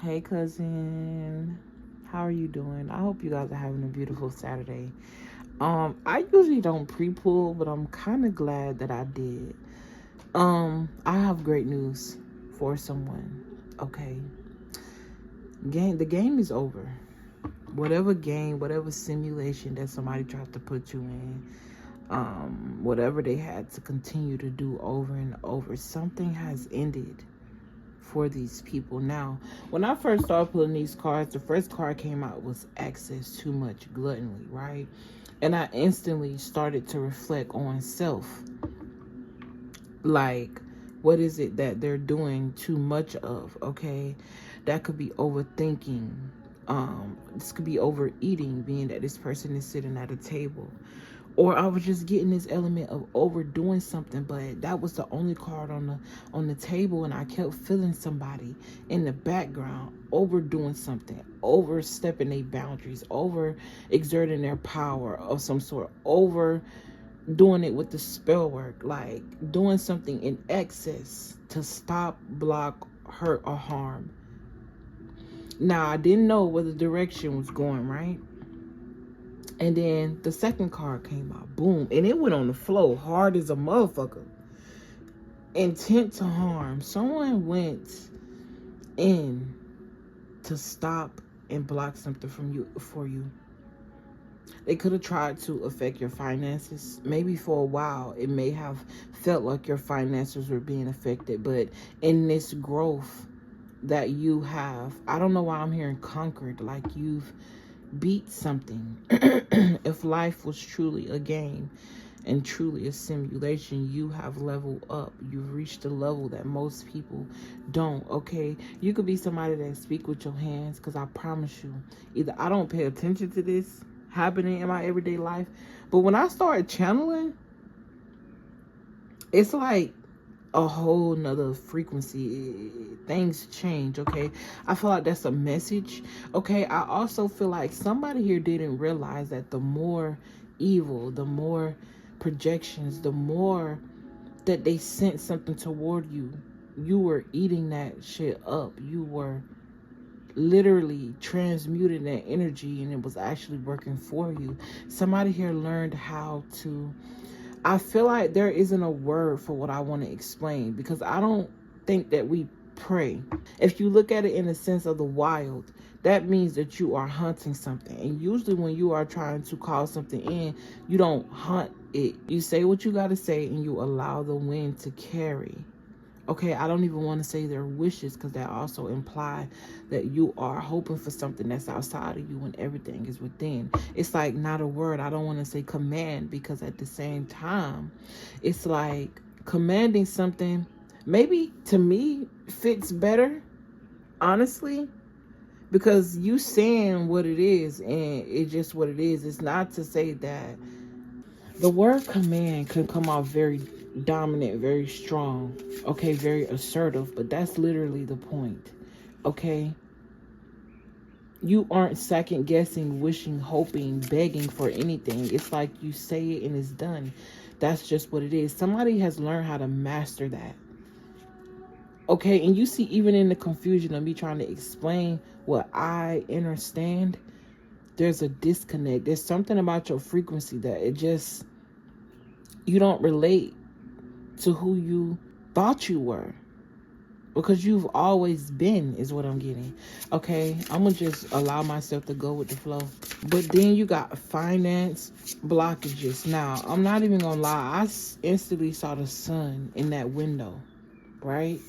Hey cousin, how are you doing? I hope you guys are having a beautiful Saturday. I usually don't pre-pull, but I'm kind of glad that I did. I have great news for someone. Okay, the game is over. Whatever game, whatever simulation that somebody tried to put you in, whatever they had to continue to do over and over, something has ended for these people. Now, when I first started pulling these cards, the first card came out was access too much gluttony, right? And I instantly started to reflect on self. Like, what is it that they're doing too much of? Okay, that could be overthinking. This could be overeating, being that this person is sitting at a table. Or I was just getting this element of overdoing something, but that was the only card on the table, and I kept feeling somebody in the background overdoing something, overstepping their boundaries, over exerting their power of some sort, over doing it with the spell work, like doing something in excess to stop, block, hurt, or harm. Now I didn't know where the direction was going, right? And then the second card came out, boom, and it went on the floor hard as a motherfucker. Intent to harm. Someone went in to stop and block something from you for you. They could have tried to affect your finances. Maybe for a while, it may have felt like your finances were being affected. But in this growth that you have, I don't know why I'm hearing conquered, like you've beat something. If life was truly a game and truly a simulation, you have leveled up. You've reached a level that most people don't. Okay, you could be somebody that speak with your hands, because I promise you, either I don't pay attention to this happening in my everyday life, but when I started channeling, it's like a whole nother frequency. Things change. Okay, I feel like that's a message. Okay, I also feel like somebody here didn't realize that the more evil, the more projections, the more that they sent something toward you, you were eating that shit up. You were literally transmuting that energy, and it was actually working for you. Somebody here learned how to, I feel like there isn't a word for what I want to explain, because I don't think that we pray. If you look at it in the sense of the wild, that means that you are hunting something. And usually when you are trying to call something in, you don't hunt it. You say what you got to say, and you allow the wind to carry. Okay, I don't even want to say their wishes, because that also imply that you are hoping for something that's outside of you when everything is within. It's like not a word. I don't want to say command, because at the same time, it's like commanding something maybe to me fits better, honestly, because you saying what it is and it's just what it is. It's not to say that the word command can come off very dominant, very strong, okay, very assertive, but that's literally the point, okay? You aren't second guessing, wishing, hoping, begging for anything. It's like you say it and it's done. That's just what it is. Somebody has learned how to master that. Okay, and you see, even in the confusion of me trying to explain what I understand, there's a disconnect. There's something about your frequency that it just, you don't relate to who you thought you were, because you've always been, is what I'm getting. Okay, I'm gonna just allow myself to go with the flow. But then you got finance blockages. Now, I'm not even gonna lie, I instantly saw the sun in that window, right?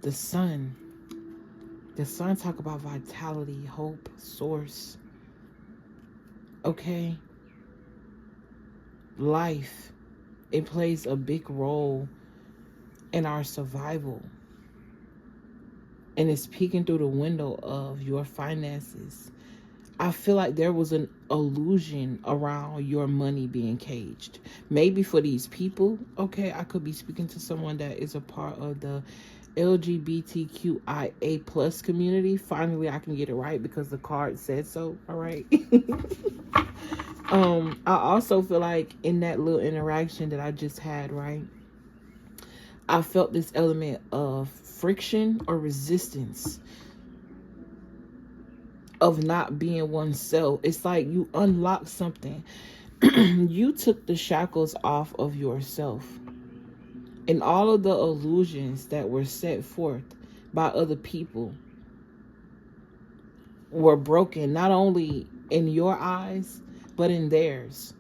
The sun talk about vitality, hope, source. Okay, life, it plays a big role in our survival, and it's peeking through the window of your finances. I feel like there was an illusion around your money being caged. Maybe for these people, okay, I could be speaking to someone that is a part of the LGBTQIA plus community. Finally, I can get it right because the card said so. All right. I also feel like in that little interaction that I just had, right, I felt this element of friction or resistance. of not being oneself. It's like you unlock something. You took the shackles off of yourself. And all of the illusions that were set forth by other people were broken, not only in your eyes, but in theirs.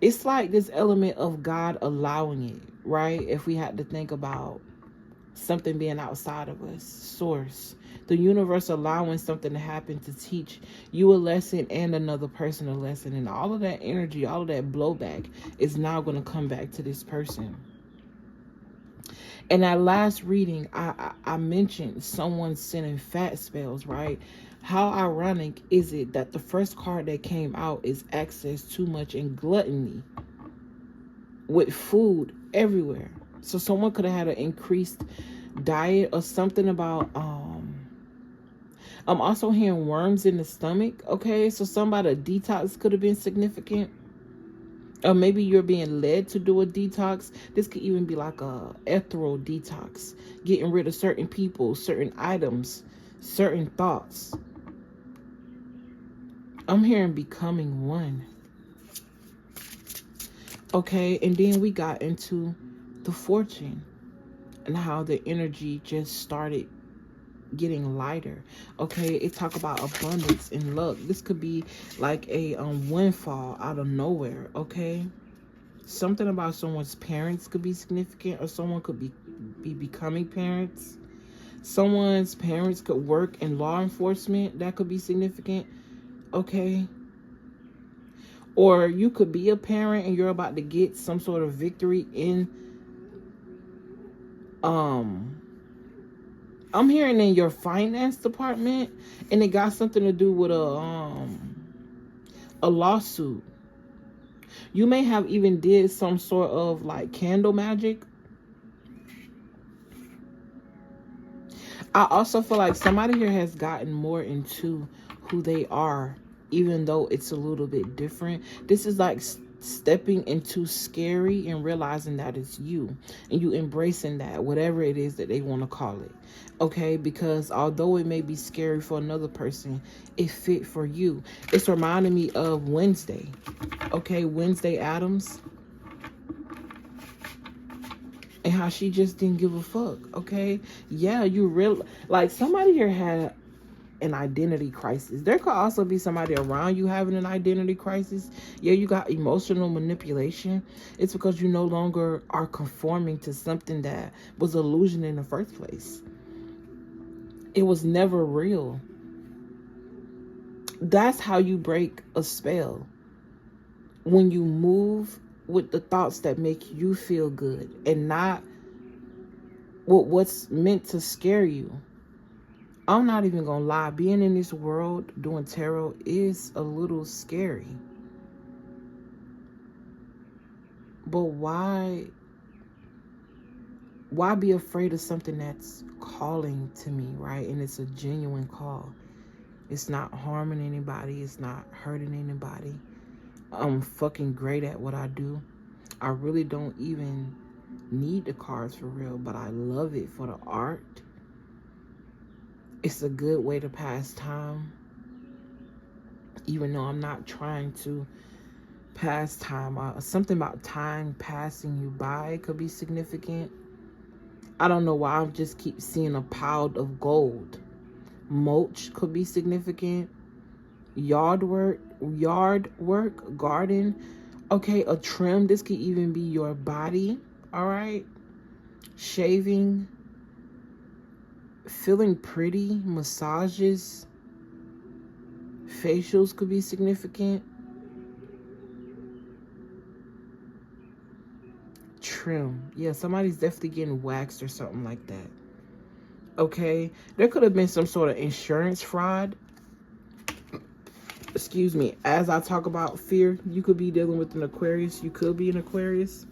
It's like this element of God allowing it, right? If we had to think about something being outside of us, source, the universe allowing something to happen to teach you a lesson and another person a lesson. And all of that energy, all of that blowback is now going to come back to this person. In that last reading, I mentioned someone sending fat spells, right? How ironic is it that the first card that came out is access too much and gluttony with food everywhere? So someone could have had an increased diet or something about I'm also hearing worms in the stomach. Okay, so somebody detox could have been significant. Or maybe you're being led to do a detox. This could even be like a ethereal detox. Getting rid of certain people, certain items, certain thoughts. I'm hearing becoming one. Okay, and then we got into the fortune and how the energy just started getting lighter. Okay, it talk about abundance and luck. This could be like a windfall out of nowhere. Okay, something about someone's parents could be significant, or someone could be becoming parents. Someone's parents could work in law enforcement. That could be significant. Okay, or you could be a parent and you're about to get some sort of victory in I'm hearing in your finance department, and it got something to do with a lawsuit. You may have even did some sort of like candle magic. I also feel like somebody here has gotten more into who they are, even though it's a little bit different. This is like stepping into scary and realizing that it's you, and you embracing that, whatever it is that they want to call it. Okay, because although it may be scary for another person, it fit for you. It's reminding me of Wednesday. Okay, Wednesday Addams, and how she just didn't give a fuck. Okay, yeah, you real like somebody here had an identity crisis. There could also be somebody around you having an identity crisis. Yeah, you got emotional manipulation. It's because you no longer are conforming to something that was illusion in the first place. It was never real. That's how you break a spell. When you move with the thoughts that make you feel good and not with what's meant to scare you. I'm not even gonna lie, being in this world doing tarot is a little scary. But why be afraid of something that's calling to me, right? And it's a genuine call. It's not harming anybody. It's not hurting anybody. I'm fucking great at what I do. I really don't even need the cards for real, but I love it for the art. It's a good way to pass time. Even though I'm not trying to pass time. Something about time passing you by could be significant. I don't know why I just keep seeing a pile of gold. Mulch could be significant. Yard work, garden. Okay, a trim. This could even be your body. All right. Shaving. Feeling pretty. Massages. Facials could be significant. Trim. Yeah, somebody's definitely getting waxed or something like that. Okay. There could have been some sort of insurance fraud. Excuse me. As I talk about fear, you could be dealing with an Aquarius. You could be an Aquarius.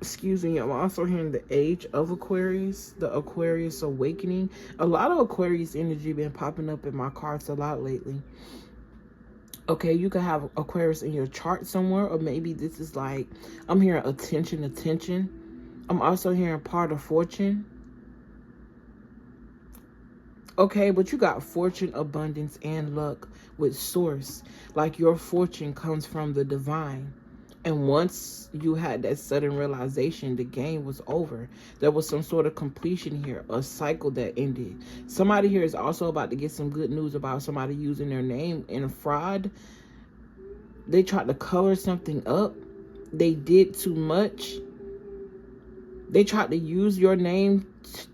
Excuse me. I'm also hearing the age of Aquarius. The Aquarius awakening. A lot of Aquarius energy been popping up in my cards a lot lately. Okay, you could have Aquarius in your chart somewhere, or maybe this is like, I'm hearing attention. I'm also hearing part of fortune. Okay, but you got fortune, abundance, and luck with source. Like your fortune comes from the divine. And once you had that sudden realization, the game was over. There was some sort of completion here, a cycle that ended. Somebody here is also about to get some good news about somebody using their name in a fraud. They tried to cover something up. They did too much. They tried to use your name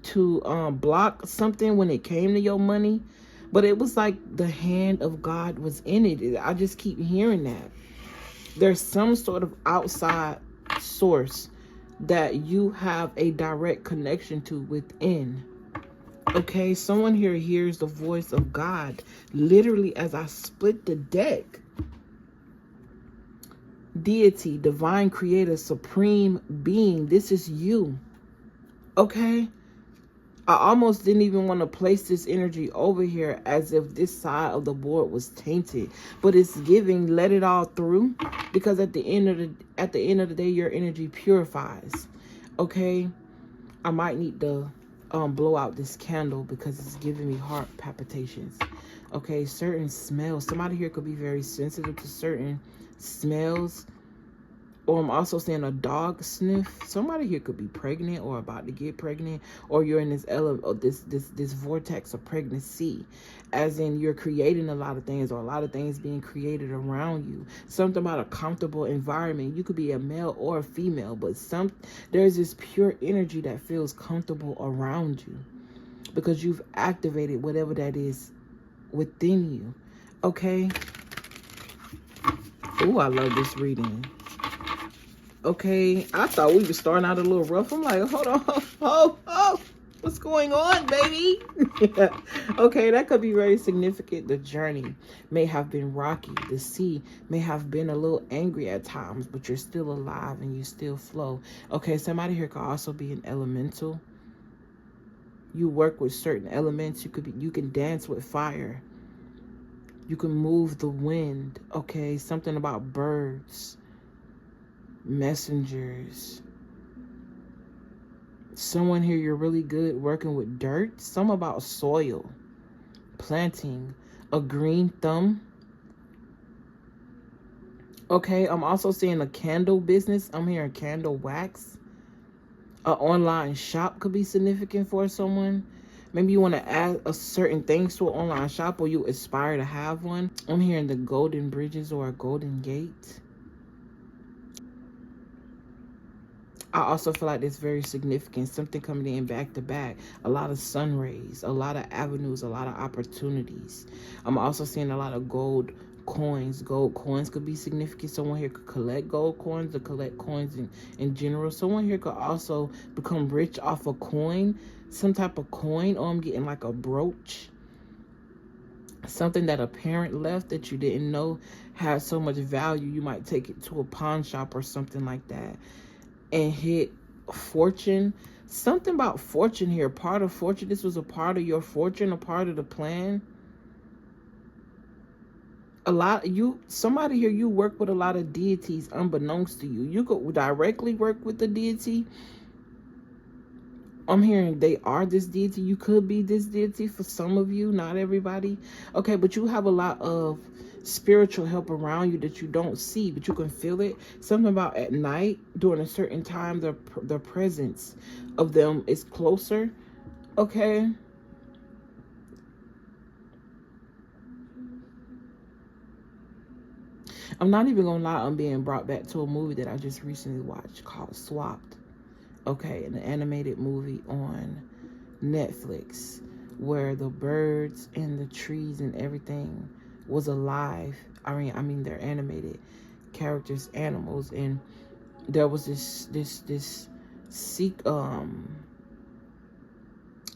to block something when it came to your money. But it was like the hand of God was in it. I just keep hearing that. There's some sort of outside source that you have a direct connection to within. Okay, someone here hears the voice of God literally as I split the deck. Deity, divine creator, supreme being. This is you. Okay? I almost didn't even want to place this energy over here as if this side of the board was tainted. But it's giving, let it all through. Because at the end of the day, your energy purifies. Okay? I might need to blow out this candle because it's giving me heart palpitations. Okay, certain smells. Somebody here could be very sensitive to certain smells. Or I'm also seeing a dog sniff. Somebody here could be pregnant or about to get pregnant, or you're in this this vortex of pregnancy, as in you're creating a lot of things, or a lot of things being created around you. Something about a comfortable environment. You could be a male or a female, but there's this pure energy that feels comfortable around you because you've activated whatever that is within you. Okay. Ooh, I love this reading. Okay, I thought we were starting out a little rough. I'm like, hold on. Oh, what's going on, baby? Okay, that could be very significant. The journey may have been rocky. The sea may have been a little angry at times, but you're still alive and you still flow. Okay, somebody here could also be an elemental. You work with certain elements. You can dance with fire. You can move the wind. Okay, something about birds. Messengers. Someone here, you're really good working with dirt. Some about soil, planting, a green thumb. Okay, I'm also seeing a candle business. I'm hearing candle wax. An online shop could be significant for someone. Maybe you want to add a certain things to an online shop, or you aspire to have one. I'm hearing the golden bridges or a golden gate. I also feel like it's very significant. Something coming in back to back. A lot of sun rays, a lot of avenues, a lot of opportunities. I'm also seeing a lot of gold coins. Gold coins could be significant. Someone here could collect gold coins or collect coins in general. Someone here could also become rich off a coin, some type of coin, or I'm getting like a brooch. Something that a parent left that you didn't know had so much value. You might take it to a pawn shop or something like that and hit fortune. Something about fortune here. Part of fortune. This was a part of your fortune, a part of the plan. Somebody here, you work with a lot of deities unbeknownst to you. You could directly work with the deity. I'm hearing they are this deity. You could be this deity for some of you, not everybody. Okay, but you have a lot of spiritual help around you that you don't see, but you can feel it. Something about at night during a certain time, the presence of them is closer. Okay. I'm not even gonna lie, I'm being brought back to a movie that I just recently watched called Swapped. Okay, an animated movie on Netflix where the birds and the trees and everything was alive. I mean they're animated characters, animals, and there was this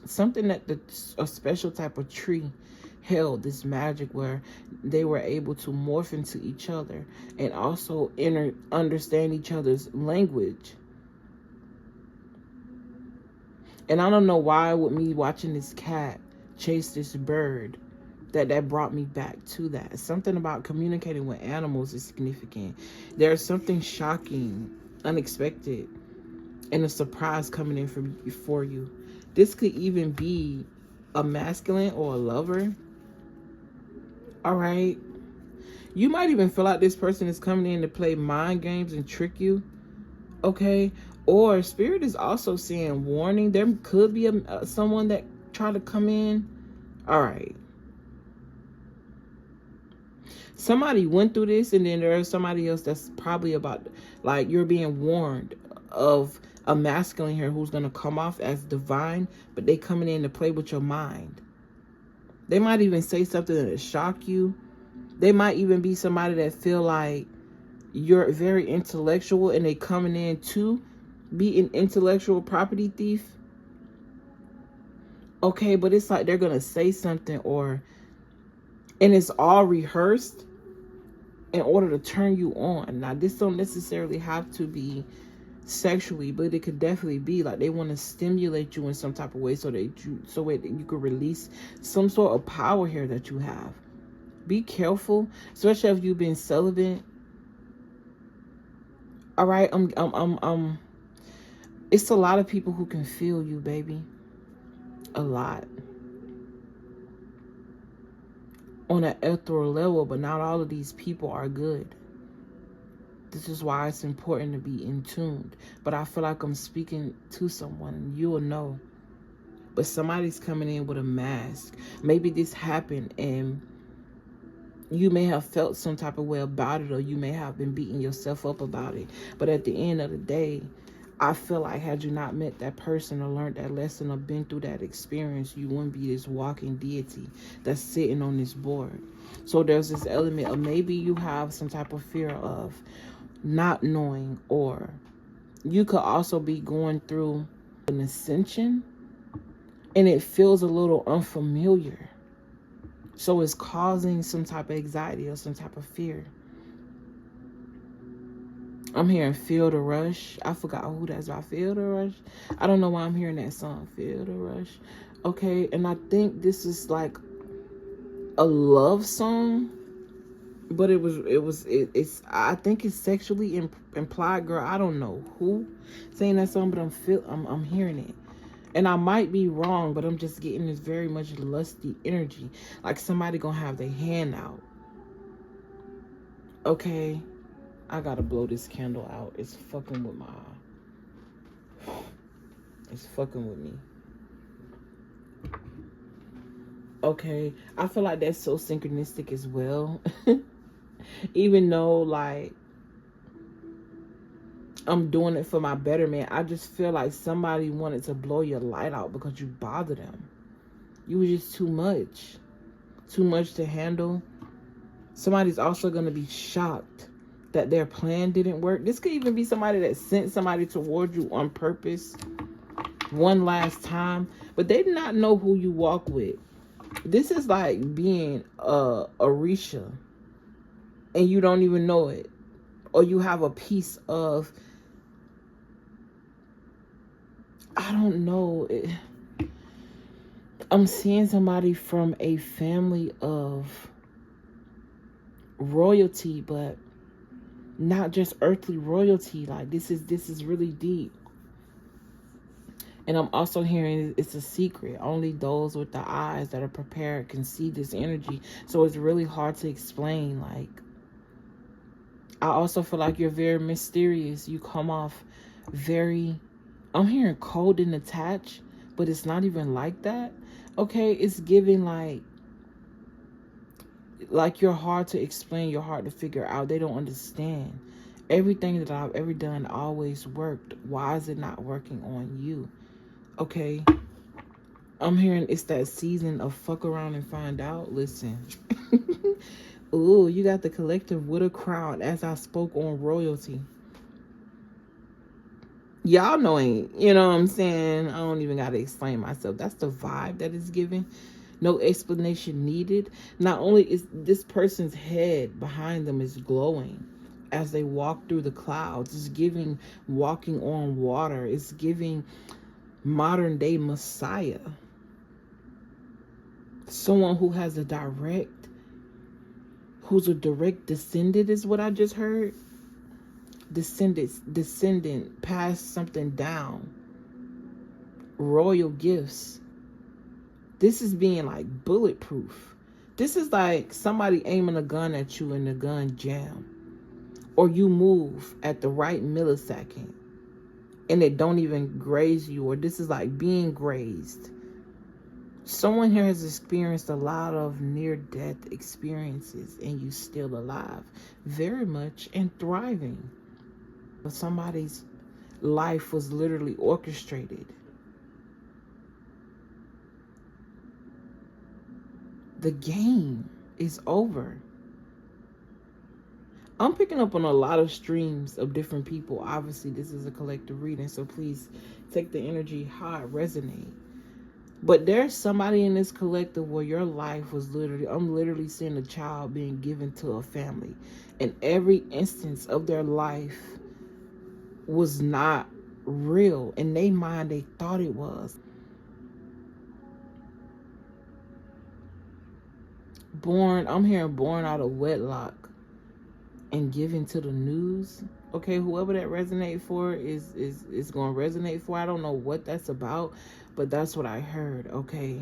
something that a special type of tree held, this magic where they were able to morph into each other and also understand each other's language. And I don't know why, with me watching this cat chase this bird, that brought me back to that. Something about communicating with animals is significant. There's something shocking, unexpected, and a surprise coming in for you. This could even be a masculine or a lover. All right. You might even feel like this person is coming in to play mind games and trick you. Okay. Or spirit is also saying warning. There could be someone that try to come in. All right. Somebody went through this, and then there's somebody else that's probably about, like, you're being warned of a masculine here who's going to come off as divine, but they coming in to play with your mind. They might even say something that shock you. They might even be somebody that feel like you're very intellectual and they coming in to be an intellectual property thief. Okay, but it's like they're going to say something, and it's all rehearsed in order to turn you on. Now, this don't necessarily have to be sexually, but it could definitely be like they want to stimulate you in some type of way so that you could release some sort of power here that you have. Be careful, especially if you've been celibate. All right, it's a lot of people who can feel you, baby. A lot. On an ethereal level, but not all of these people are good. This is why it's important to be in tune. But I feel like I'm speaking to someone, and you will know. But somebody's coming in with a mask. Maybe this happened, and you may have felt some type of way about it, or you may have been beating yourself up about it. But at the end of the day, I feel like had you not met that person or learned that lesson or been through that experience, you wouldn't be this walking deity that's sitting on this board. So there's this element of maybe you have some type of fear of not knowing, or you could also be going through an ascension and it feels a little unfamiliar. So it's causing some type of anxiety or some type of fear. I'm hearing Feel the Rush. I forgot who that's by. Feel the Rush. I don't know why I'm hearing that song. Feel the Rush. Okay, and I think this is like a love song, but it's I think it's sexually implied, girl. I don't know who saying that song, but I'm hearing it. And I might be wrong, but I'm just getting this very much lusty energy. Like somebody gonna have their hand out. Okay. I gotta blow this candle out. It's fucking with my eye. It's fucking with me. Okay. I feel like that's so synchronistic as well. Even though, like, I'm doing it for my betterment, I just feel like somebody wanted to blow your light out because you bothered them. You were just too much. Too much to handle. Somebody's also gonna be shocked that their plan didn't work. This could even be somebody that sent somebody toward you on purpose one last time, but they did not know who you walk with. This is like being a Orisha and you don't even know it, or you have a piece of, I don't know. I'm seeing somebody from a family of royalty, but not just earthly royalty. Like this is really deep. And I'm also hearing it's a secret. Only those with the eyes that are prepared can see this energy. So it's really hard to explain. Like, I also feel like you're very mysterious. You come off very, I'm hearing cold and attached, but it's not even like that. Okay, it's giving like you're hard to explain, you're hard to figure out. They don't understand. Everything that I've ever done always worked. Why is it not working on you? Okay. I'm hearing it's that season of fuck around and find out. Listen. Ooh, you got the collective with a crown as I spoke on royalty. Y'all know ain't, you know what I'm saying? I don't even got to explain myself. That's the vibe that is given. No explanation needed. Not only is this person's head behind them is glowing as they walk through the clouds. It's giving walking on water. It's giving modern day Messiah. Someone who has who's a direct descendant is what I just heard. Descendant, pass something down. Royal gifts. This is being like bulletproof. This is like somebody aiming a gun at you and the gun jam. Or you move at the right millisecond and it don't even graze you. Or this is like being grazed. Someone here has experienced a lot of near-death experiences and you still alive. Very much and thriving. But somebody's life was literally orchestrated. The game is over. I'm picking up on a lot of streams of different people. Obviously, this is a collective reading, so please take the energy how it resonates. But there's somebody in this collective where your life was literally, I'm literally seeing a child being given to a family. And every instance of their life was not real. In their mind, they thought it was. I'm hearing born out of wedlock and given to the news. Okay, whoever that resonate for is going to resonate for. I don't know what that's about, but that's what I heard, okay?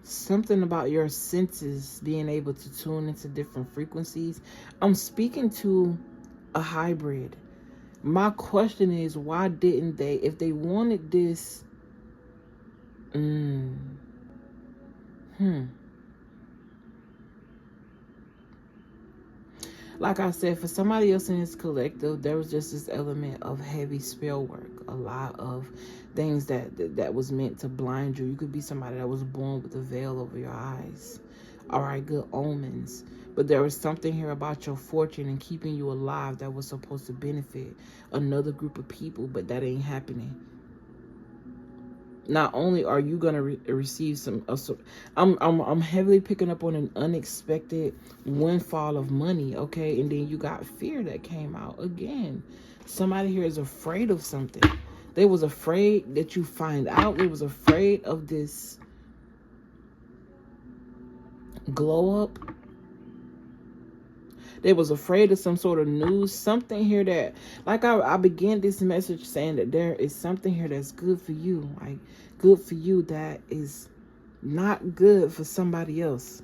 Something about your senses being able to tune into different frequencies. I'm speaking to a hybrid. My question is, why didn't they, if they wanted this, like I said, for somebody else in this collective, there was just this element of heavy spell work. A lot of things that was meant to blind you. You could be somebody that was born with a veil over your eyes. All right, good omens. But there was something here about your fortune and keeping you alive that was supposed to benefit another group of people, but that ain't happening. Not only are you gonna receive some, I'm heavily picking up on an unexpected windfall of money, okay? And then you got fear that came out again. Somebody here is afraid of something. They was afraid that you find out. They was afraid of this glow up. They was afraid of some sort of news. Something here that, like I began this message saying that there is something here that's good for you. Like, good for you that is not good for somebody else.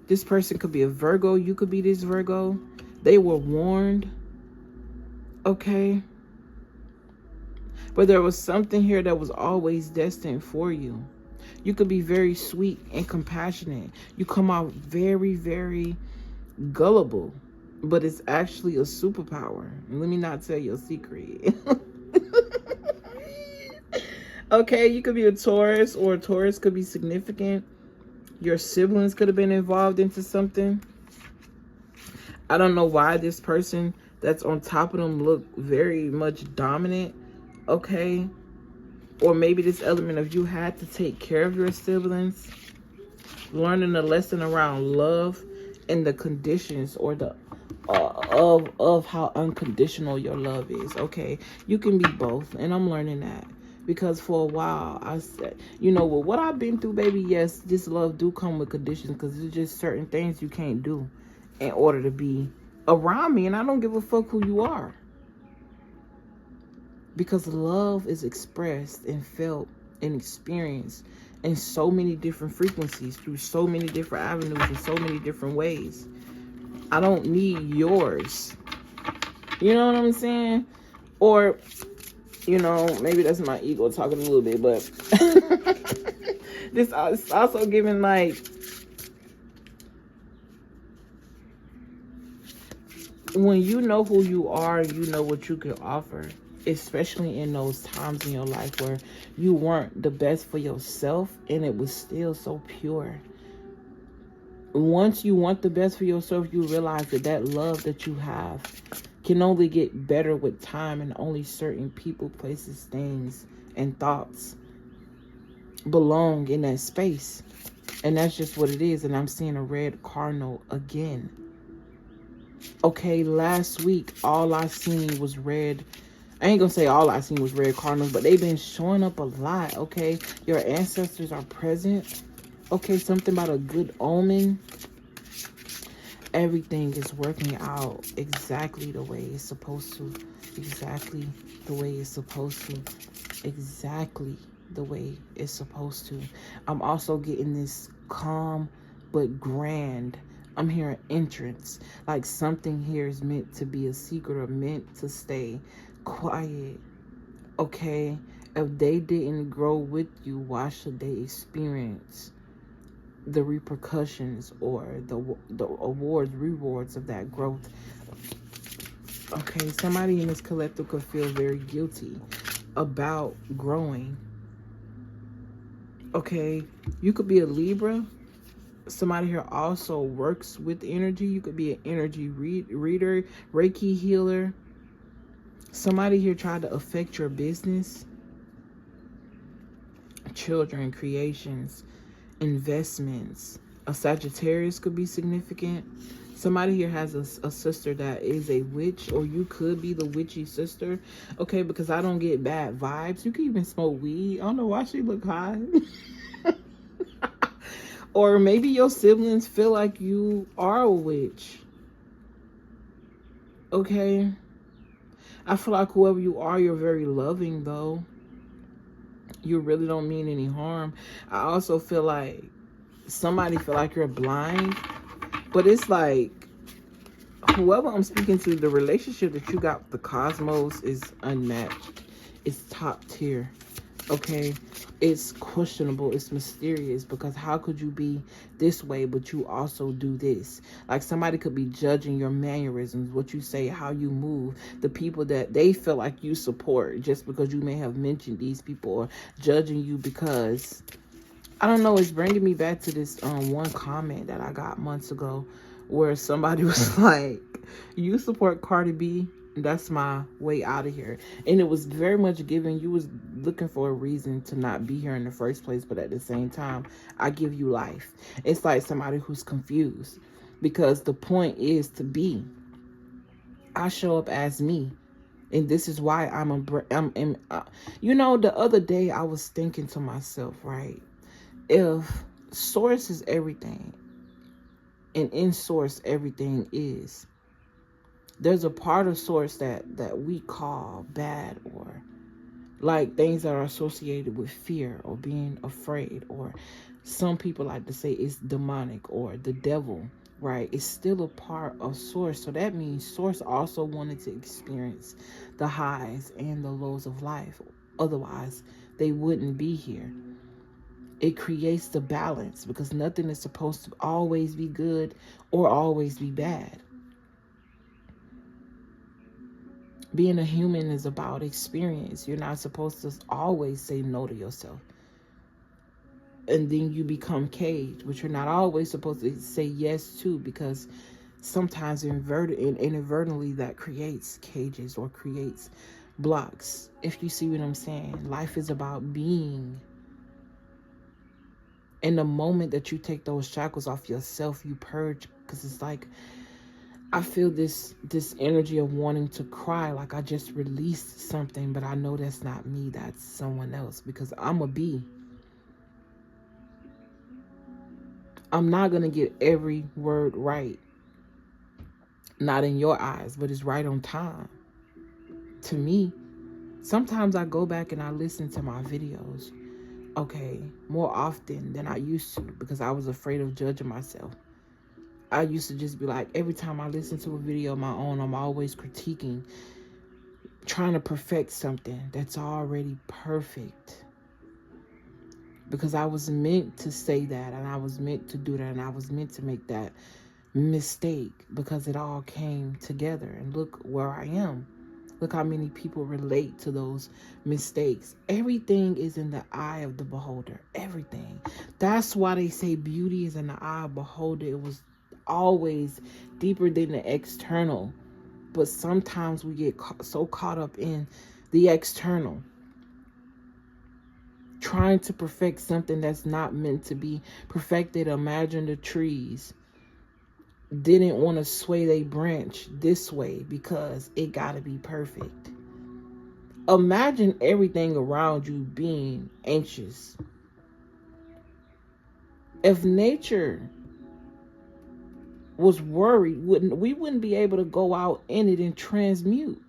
This person could be a Virgo. You could be this Virgo. They were warned. Okay. But there was something here that was always destined for you. You could be very sweet and compassionate. You come out very, very gullible, but it's actually a superpower. And let me not tell you a secret. Okay, you could be a Taurus, or a Taurus could be significant. Your siblings could have been involved into something. I don't know why this person that's on top of them look very much dominant. Okay, or maybe this element of you had to take care of your siblings. Learning a lesson around love and the conditions, or the of how unconditional your love is. Okay, you can be both, and I'm learning that, because for a while I said, you know, with what I've been through, baby, yes, this love do come with conditions, because there's just certain things you can't do in order to be around me, and I don't give a fuck who you are, because love is expressed and felt and experienced in so many different frequencies, through so many different avenues, in so many different ways. I don't need yours. You know what I'm saying? Or, you know, maybe that's my ego talking a little bit, but this is also giving, like, when you know who you are, you know what you can offer. Especially in those times in your life where you weren't the best for yourself and it was still so pure. Once you want the best for yourself, you realize that that love that you have can only get better with time, and only certain people, places, things, and thoughts belong in that space. And that's just what it is. And I'm seeing a red cardinal again. Okay, last week, all I seen was red. I ain't gonna say all I seen was red cardinals, but they've been showing up a lot, okay? Your ancestors are present. Okay, something about a good omen. Everything is working out exactly the way it's supposed to. exactly the way it's supposed to. Exactly the way it's supposed to. I'm also getting this calm but grand. I'm hearing entrance. Like something here is meant to be a secret or meant to stay quiet. Okay? If they didn't grow with you, why should they experience the repercussions or the rewards of that growth? Okay, somebody in this collective could feel very guilty about growing. Okay, you could be a Libra. Somebody here also works with energy. You could be an energy reader, Reiki healer. Somebody here tried to affect your business, children, creations, investments. A Sagittarius could be significant. Somebody here has a sister that is a witch, or you could be the witchy sister. Okay, because I don't get bad vibes. You can even smoke weed. I don't know why she look high. Or maybe your siblings feel like you are a witch. Okay? I feel like whoever you are, you're very loving, though. You really don't mean any harm. I also feel like somebody feel like you're blind. But it's like, whoever I'm speaking to, the relationship that you got with the cosmos is unmatched. It's top tier. Okay? It's questionable. It's mysterious, because how could you be this way but you also do this? Like somebody could be judging your mannerisms, what you say, how you move, the people that they feel like you support, just because you may have mentioned these people, or judging you because, I don't know, it's bringing me back to this one comment that I got months ago, where somebody was like, you support Cardi B, that's my way out of here. And it was very much given, you was looking for a reason to not be here in the first place, but at the same time, I give you life. It's like somebody who's confused, because the point is to be. I show up as me, and this is why you know, the other day I was thinking to myself, right? If source is everything, and in source everything is, there's a part of source that we call bad, or like things that are associated with fear or being afraid, or some people like to say it's demonic or the devil, right? It's still a part of source. So that means source also wanted to experience the highs and the lows of life. Otherwise, they wouldn't be here. It creates the balance, because nothing is supposed to always be good or always be bad. Being a human is about experience. You're not supposed to always say no to yourself. And then you become caged, which you're not always supposed to say yes to, because sometimes inadvertently that creates cages or creates blocks. If you see what I'm saying, life is about being. In the moment that you take those shackles off yourself, you purge, because it's like, I feel this energy of wanting to cry, like I just released something, but I know that's not me, that's someone else, because I'm a bee. I'm not going to get every word right. Not in your eyes, but it's right on time. To me, sometimes I go back and I listen to my videos, okay, more often than I used to, because I was afraid of judging myself. I used to just be like, every time I listen to a video of my own, I'm always critiquing, trying to perfect something that's already perfect. Because I was meant to say that, and I was meant to do that, and I was meant to make that mistake, because it all came together. And look where I am. Look how many people relate to those mistakes. Everything is in the eye of the beholder. Everything. That's why they say beauty is in the eye of the beholder. It was always deeper than the external. But sometimes we get so caught up in the external, trying to perfect something that's not meant to be perfected. Imagine the trees didn't want to sway their branch this way because it got to be perfect. Imagine everything around you being anxious. If nature was worried, we wouldn't be able to go out in it and transmute.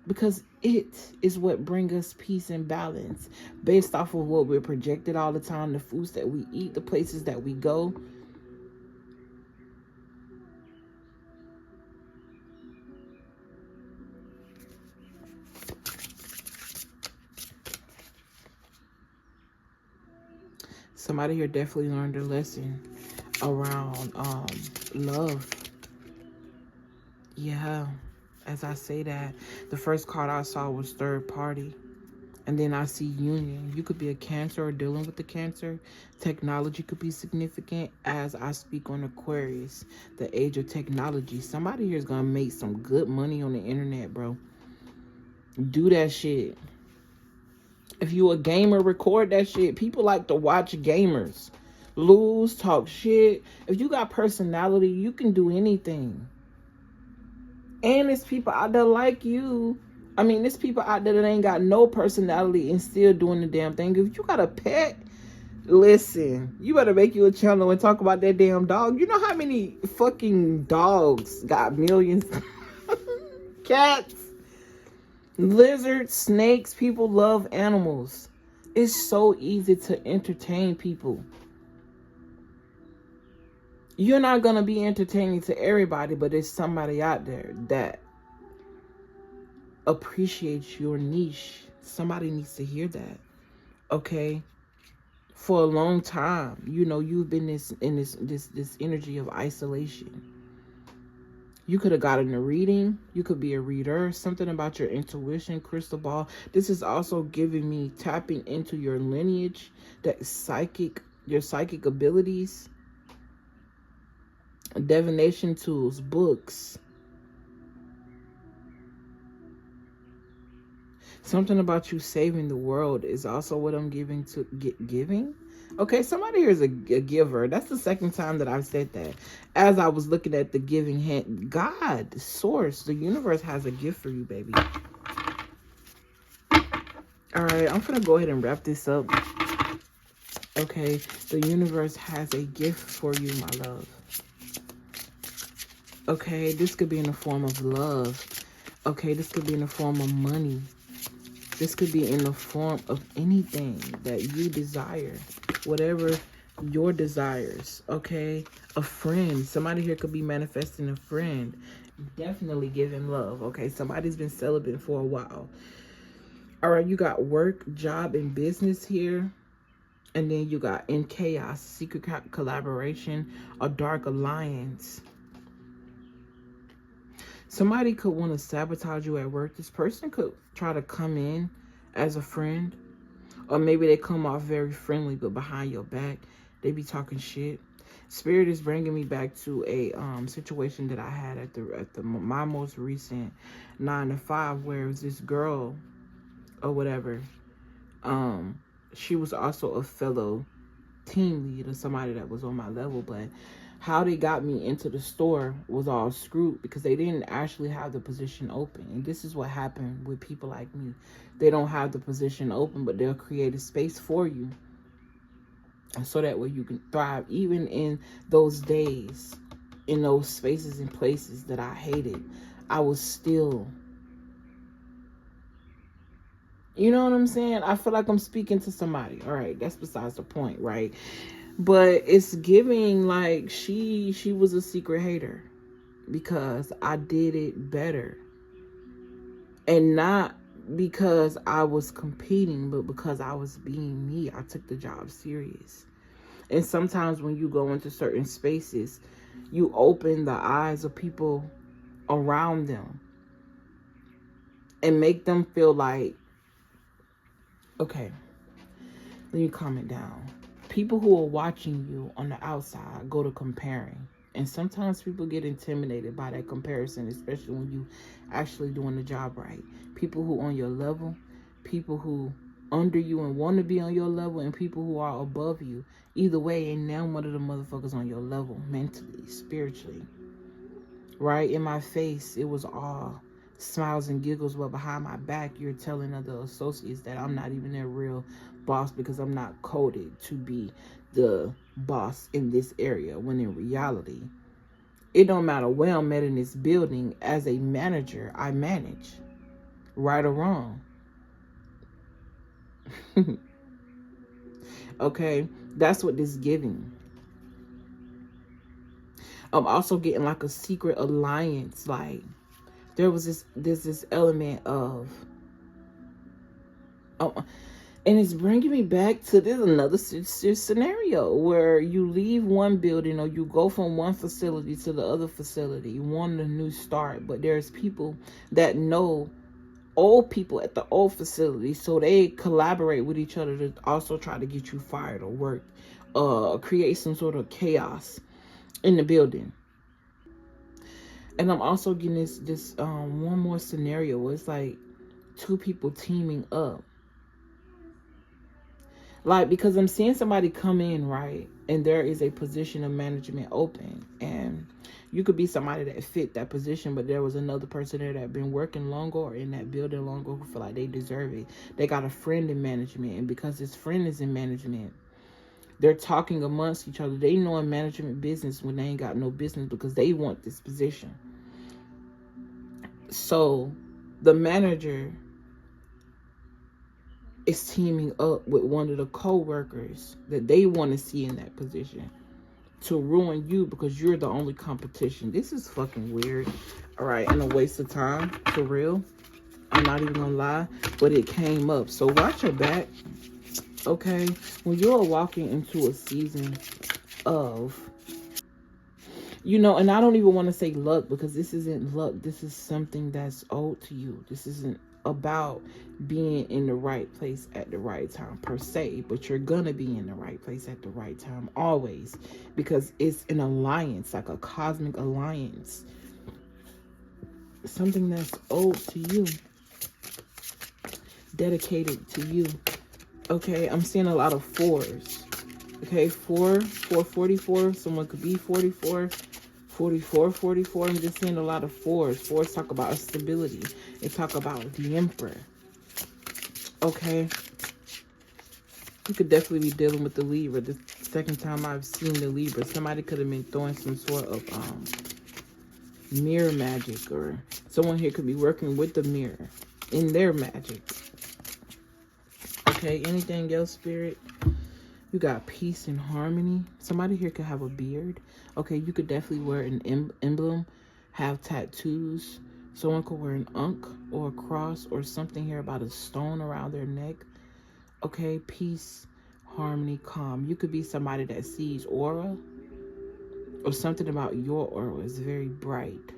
because it is what brings us peace and balance based off of what we're projected all the time, the foods that we eat, the places that we go. Somebody here definitely learned a lesson around love. Yeah, as I say that, the first card I saw was third party. And then I see union. You could be a Cancer or dealing with the Cancer. Technology could be significant as I speak on Aquarius, the age of technology. Somebody here is going to make some good money on the internet, bro. Do that shit. If you a gamer, record that shit. People like to watch gamers lose, talk shit. If you got personality, you can do anything. And there's people out there like you. I mean, there's people out there that ain't got no personality and still doing the damn thing. If you got a pet, listen, you better make you a channel and talk about that damn dog. You know how many fucking dogs got millions? Cats, lizards, snakes. People love animals. It's so easy to entertain people. You're not going to be entertaining to everybody, but there's somebody out there that appreciates your niche. Somebody needs to hear that. Okay? For a long time, you know, you've been this energy of isolation. You could have gotten a reading. You could be a reader. Something about your intuition, crystal ball. This is also giving me tapping into your lineage, that your psychic abilities, divination tools, books. Something about you saving the world is also what I'm giving. Okay, somebody here is a giver. That's the second time that I've said that. As I was looking at the giving hand, God, source, the universe has a gift for you, baby. All right, I'm gonna go ahead and wrap this up. Okay, the universe has a gift for you, my love. Okay, this could be in the form of love. Okay, this could be in the form of money. This could be in the form of anything that you desire. Whatever your desires, okay? A friend. Somebody here could be manifesting a friend. Definitely give him love, okay? Somebody's been celibate for a while. All right, you got work, job, and business here. And then you got in chaos, secret collaboration, a dark alliance. Somebody could want to sabotage you at work. This person could try to come in as a friend. Or maybe they come off very friendly, but behind your back, they be talking shit. Spirit is bringing me back to a situation that I had at my most recent 9 to 5, where it was this girl or whatever. She was also a fellow team lead or somebody that was on my level, but how they got me into the store was all screwed because they didn't actually have the position open. And this is what happened with people like me. They don't have the position open, but they'll create a space for you, and so that way you can thrive. Even in those days, in those spaces and places that I hated, I was still, you know what I'm saying? I feel like I'm speaking to somebody. All right, that's besides the point, right? But it's giving like she was a secret hater because I did it better. And not because I was competing, but because I was being me. I took the job serious. And sometimes when you go into certain spaces, you open the eyes of people around them and make them feel like, okay, let me calm it down. People who are watching you on the outside go to comparing. And sometimes people get intimidated by that comparison, especially when you actually doing the job right. People who on your level, people who under you and want to be on your level, and people who are above you. Either way, ain't now one of the motherfuckers on your level, mentally, spiritually. Right? In my face, it was all smiles and giggles, but behind my back, you're telling other associates that I'm not even their real boss because I'm not coded to be the boss in this area, when in reality, it don't matter where I'm at in this building. As a manager, I manage. right or wrong. Okay, that's what this is giving. I'm also getting like a secret alliance. Like there's this element of, and it's bringing me back to this another scenario where you leave one building or you go from one facility to the other facility. You want a new start, but there's people that know old people at the old facility, so they collaborate with each other to also try to get you fired or work, create some sort of chaos in the building. And I'm also getting this one more scenario where it's like two people teaming up. Like, because I'm seeing somebody come in, right? And there is a position of management open. And you could be somebody that fit that position, but there was another person there that been working longer or in that building longer who feel like they deserve it. They got a friend in management. And because this friend is in management, they're talking amongst each other. They know in management business when they ain't got no business because they want this position. So the manager is teaming up with one of the co-workers that they want to see in that position to ruin you because you're the only competition. This is fucking weird. All right, and a waste of time, for real. I'm not even gonna lie, but it came up. So watch your back, okay? When you're walking into a season of, you know, and I don't even want to say luck because this isn't luck. This is something that's owed to you. This isn't about being in the right place at the right time per se, but you're gonna be in the right place at the right time always because it's an alliance, like a cosmic alliance, something that's owed to you, dedicated to you. Okay, I'm seeing a lot of fours. Okay, 444, someone could be 44, 44, 44. I'm just seeing a lot of fours. Fours talk about stability. They talk about the emperor. Okay. You could definitely be dealing with the Libra. The second time I've seen the Libra, somebody could have been throwing some sort of mirror magic, or someone here could be working with the mirror in their magic. Okay, anything else, Spirit? You got peace and harmony. Somebody here could have a beard. Okay, you could definitely wear an emblem, have tattoos. Someone could wear an ankh or a cross or something here about a stone around their neck. Okay, peace, harmony, calm. You could be somebody that sees aura or something about your aura is very bright.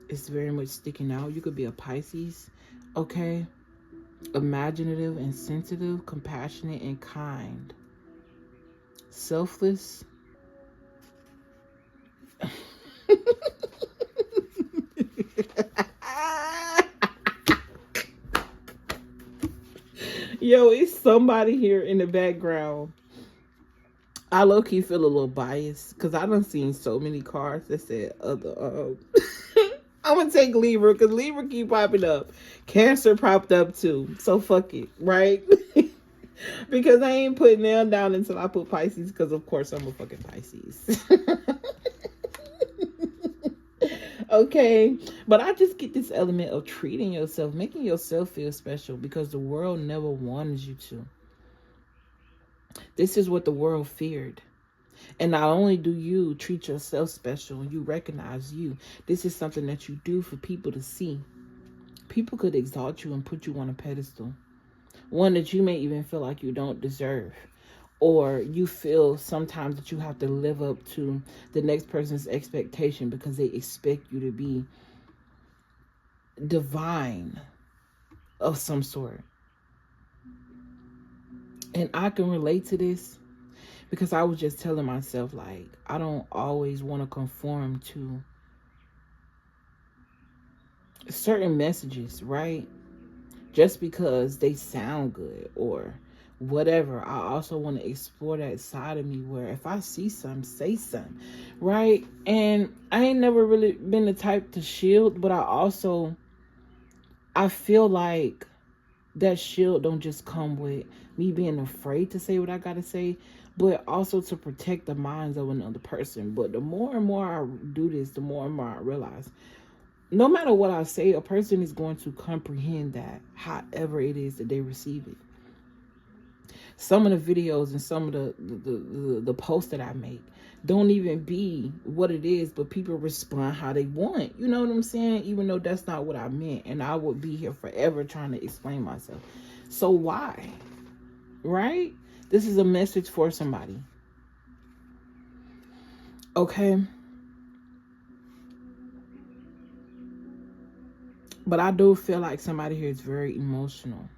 It's very much sticking out. You could be a Pisces. Okay, imaginative and sensitive, compassionate and kind. Selfless. Yo, it's somebody here in the background. I low-key feel a little biased because I done seen so many cards that said other I'm gonna take Libra because Libra keep popping up. Cancer popped up too. So fuck it, right? Because I ain't putting them down until I put Pisces, because of course I'm a fucking Pisces. Okay, but I just get this element of treating yourself, making yourself feel special, because the world never wanted you to. This is what the world feared. And not only do you treat yourself special and you recognize you, this is something that you do for people to see. People could exalt you and put you on a pedestal, one that you may even feel like you don't deserve. Or you feel sometimes that you have to live up to the next person's expectation because they expect you to be divine of some sort. And I can relate to this because I was just telling myself, like, I don't always want to conform to certain messages, right? Just because they sound good or whatever. I also want to explore that side of me where if I see something, say something, right? And I ain't never really been the type to shield, but I feel like that shield don't just come with me being afraid to say what I gotta say, but also to protect the minds of another person. But the more and more I do this, the more and more I realize no matter what I say, a person is going to comprehend that however it is that they receive it. Some of the videos and some of the posts that I make don't even be what it is, but people respond how they want. You know what I'm saying? Even though that's not what I meant. And I would be here forever trying to explain myself. So why? Right? This is a message for somebody. Okay? But I do feel like somebody here is very emotional.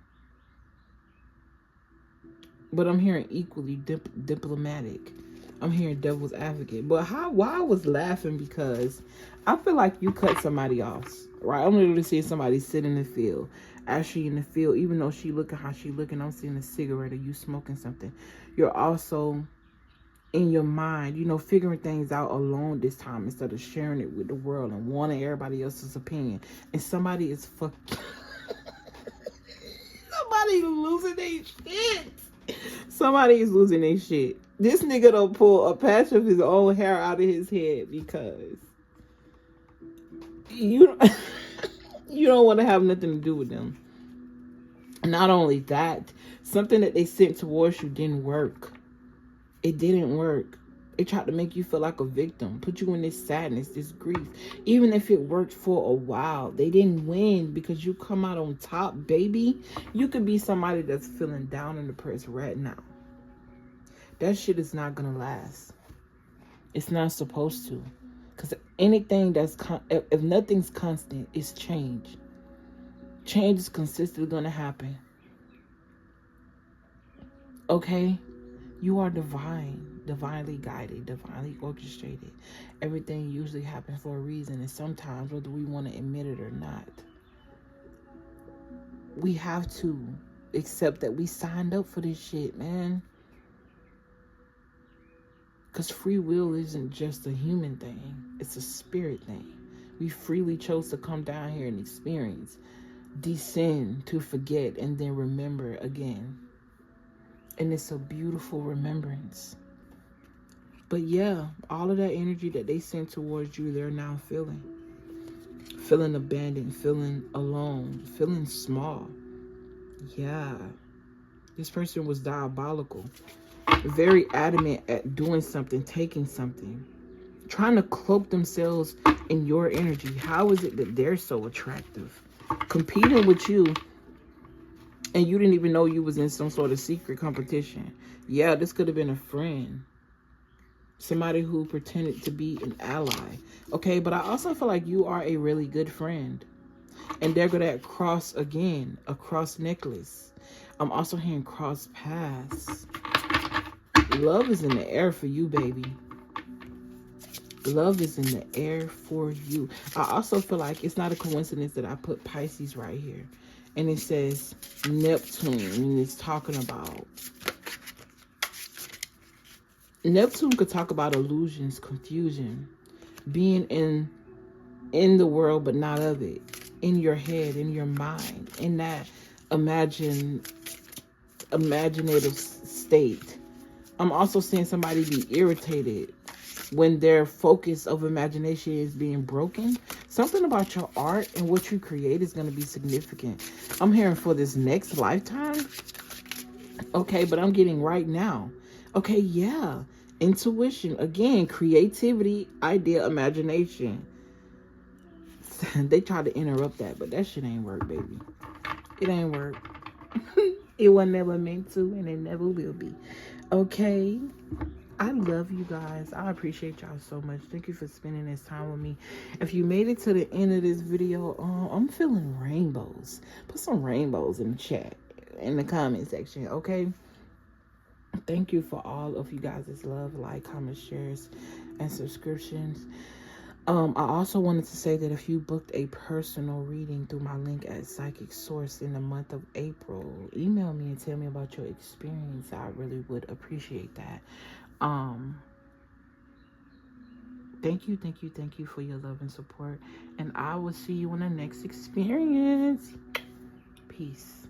But I'm hearing equally diplomatic. I'm hearing devil's advocate. But why I was laughing, because I feel like you cut somebody off, right? I'm literally seeing somebody sit in the field. As she in the field, even though she looking how she looking, I'm seeing a cigarette or you smoking something. You're also in your mind, you know, figuring things out alone this time instead of sharing it with the world and wanting everybody else's opinion. And somebody is fucking... somebody losing their shit. Somebody is losing their shit. This nigga don't pull a patch of his own hair out of his head because you you don't want to have nothing to do with them. Not only that, something that they sent towards you didn't work. It didn't work. They tried to make you feel like a victim, put you in this sadness, this grief. Even if it worked for a while, they didn't win because you come out on top, baby. You could be somebody that's feeling down and depressed right now. That shit is not gonna last. It's not supposed to. Because anything that's, if nothing's constant, it's change. Change is consistently gonna happen. Okay? You are divine, divinely guided, divinely orchestrated. Everything usually happens for a reason. And sometimes, whether we want to admit it or not, we have to accept that we signed up for this shit, man. Because free will isn't just a human thing. It's a spirit thing. We freely chose to come down here and experience, descend to forget, and then remember again. And it's a beautiful remembrance. But yeah, all of that energy that they sent towards you, they're now feeling. Feeling abandoned, feeling alone, feeling small. Yeah. This person was diabolical. Very adamant at doing something, taking something. Trying to cloak themselves in your energy. How is it that they're so attractive? Competing with you, and you didn't even know you was in some sort of secret competition. Yeah, this could have been a friend. Somebody who pretended to be an ally. Okay, but I also feel like you are a really good friend. And there go that cross again. A cross necklace. I'm also hearing cross paths. Love is in the air for you, baby. Love is in the air for you. I also feel like it's not a coincidence that I put Pisces right here. And it says Neptune. And it's talking about... Neptune could talk about illusions, confusion, being in the world but not of it, in your head, in your mind, in that imaginative state. I'm also seeing somebody be irritated when their focus of imagination is being broken. Something about your art and what you create is going to be significant. I'm hearing for this next lifetime. Okay, but I'm getting right now. Okay, yeah. Intuition. Again, creativity, idea, imagination. They tried to interrupt that, but that shit ain't work, baby. It ain't work. It was never meant to, and it never will be. Okay? I love you guys. I appreciate y'all so much. Thank you for spending this time with me. If you made it to the end of this video, I'm feeling rainbows. Put some rainbows in the chat, in the comment section, okay? Thank you for all of you guys' love, like, comments, shares, and subscriptions. I also wanted to say that if you booked a personal reading through my link at Psychic Source in the month of April, email me and tell me about your experience. I really would appreciate that. Thank you for your love and support. And I will see you in the next experience. Peace.